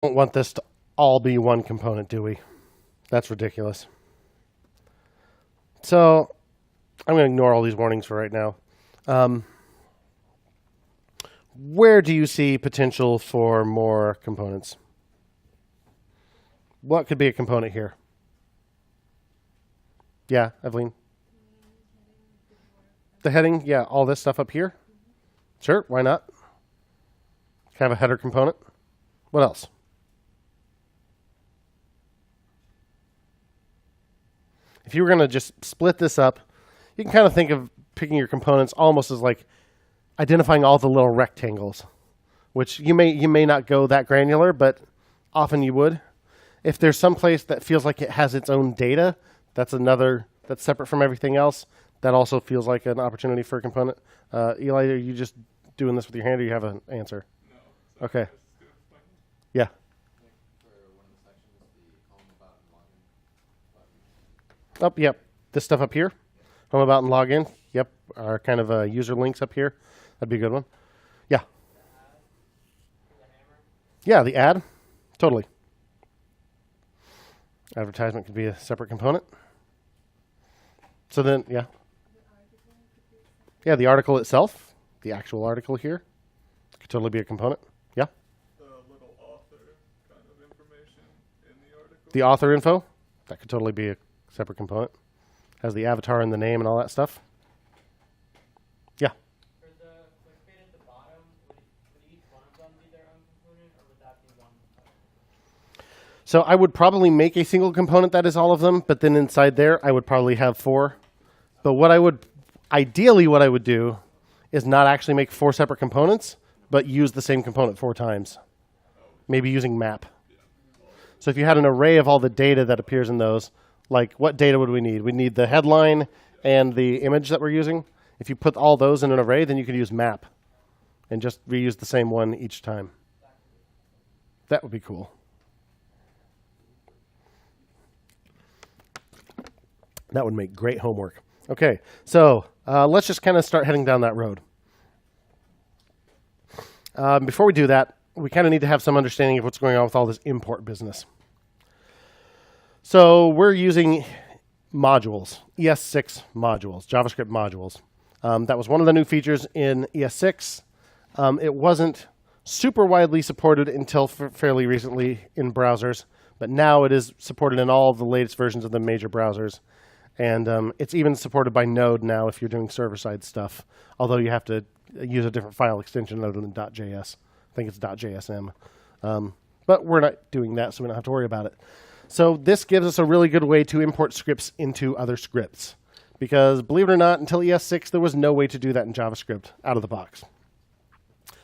Don't want this to all be one component, do we? That's ridiculous. So I'm going to ignore all these warnings for right now. Where do you see potential for more components? What could be a component here? Yeah, Evelyn? The heading, yeah, all this stuff up here? Sure, why not? Have a header component. What else? If you were going to just split this up, you can kind of think of picking your components almost as like identifying all the little rectangles, which you may not go that granular, but often you would. If there's some place that feels like it has its own data, that's separate from everything else, that also feels like an opportunity for a component. Eli, are you just doing this with your hand, or you have an answer? No. Okay. Yeah. Oh, yep. This stuff up here. Home about and login. Yep. Our kind of user links up here. That'd be a good one. Yeah. Yeah, the ad. Totally. Advertisement could be a separate component. So then, yeah. Yeah, the article itself, the actual article here, could totally be a component. Yeah. The little author kind of information in the article. The author info, that could totally be a separate component. Has the avatar and the name and all that stuff. Yeah. For the clickbait at the bottom, would each one of them be their own component, or would that be one component? So I would probably make a single component that is all of them, but then inside there, I would probably have 4. But ideally what I would do is not actually make 4 separate components, but use the same component 4 times. Maybe using map. So if you had an array of all the data that appears in those, like what data would we need? We need the headline and the image that we're using. If you put all those in an array, then you could use map and just reuse the same one each time. That would be cool. That would make great homework. Okay, so let's just kind of start heading down that road. Before we do that, we kind of need to have some understanding of what's going on with all this import business. So we're using modules, ES6 modules, JavaScript modules. That was one of the new features in ES6. It wasn't super widely supported until fairly recently in browsers, but now it is supported in all of the latest versions of the major browsers. And it's even supported by Node now if you're doing server-side stuff, although you have to use a different file extension other than .js. I think it's .jsm. But we're not doing that, so we don't have to worry about it. So this gives us a really good way to import scripts into other scripts. Because believe it or not, until ES6, there was no way to do that in JavaScript out of the box.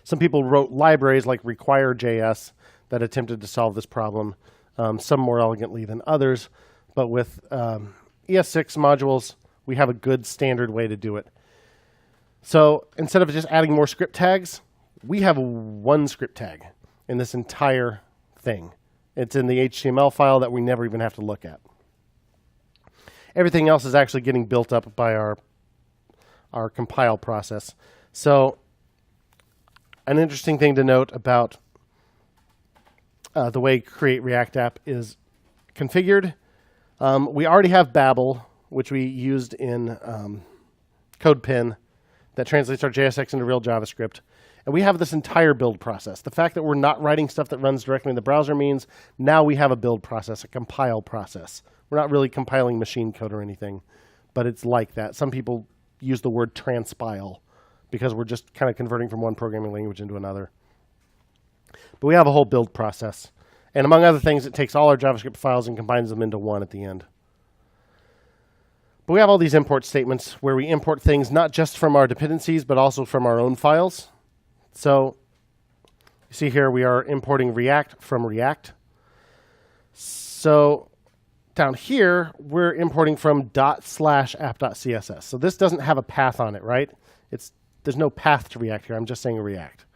Some people wrote libraries like require.js that attempted to solve this problem, some more elegantly than others. But with ES6 modules, we have a good standard way to do it. So instead of just adding more script tags, we have one script tag in this entire thing. It's in the HTML file that we never even have to look at. Everything else is actually getting built up by our compile process. So an interesting thing to note about the way Create React App is configured. We already have Babel, which we used in CodePen, that translates our JSX into real JavaScript. And we have this entire build process. The fact that we're not writing stuff that runs directly in the browser means now we have a build process, a compile process. We're not really compiling machine code or anything, but it's like that. Some people use the word transpile because we're just kind of converting from one programming language into another. But we have a whole build process. And among other things, it takes all our JavaScript files and combines them into one at the end. But we have all these import statements where we import things not just from our dependencies, but also from our own files. So you see here we are importing React from React. So down here, we're importing from ./app.css. So this doesn't have a path on it, right? There's no path to React here. I'm just saying React.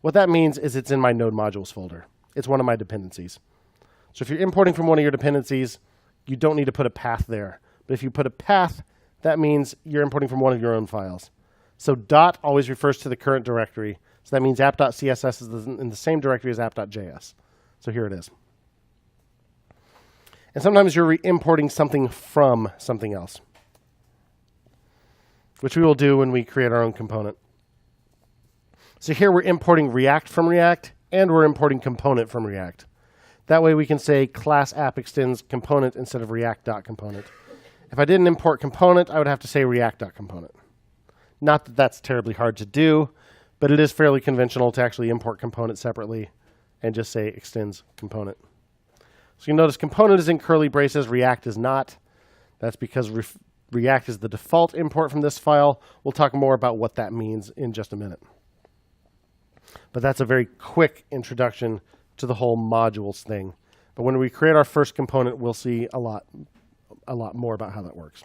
What that means is it's in my node modules folder. It's one of my dependencies. So if you're importing from one of your dependencies, you don't need to put a path there. But if you put a path, that means you're importing from one of your own files. So dot always refers to the current directory. So that means app.css is in the same directory as app.js. So here it is. And sometimes you're importing something from something else, which we will do when we create our own component. So here we're importing React from React, and we're importing component from React. That way we can say class app extends component instead of react.component. If I didn't import component, I would have to say react.component. Not that that's terribly hard to do, but it is fairly conventional to actually import component separately and just say extends component. So you notice component is in curly braces, React is not. That's because React is the default import from this file. We'll talk more about what that means in just a minute. But that's a very quick introduction to the whole modules thing. But when we create our first component, we'll see a lot more about how that works.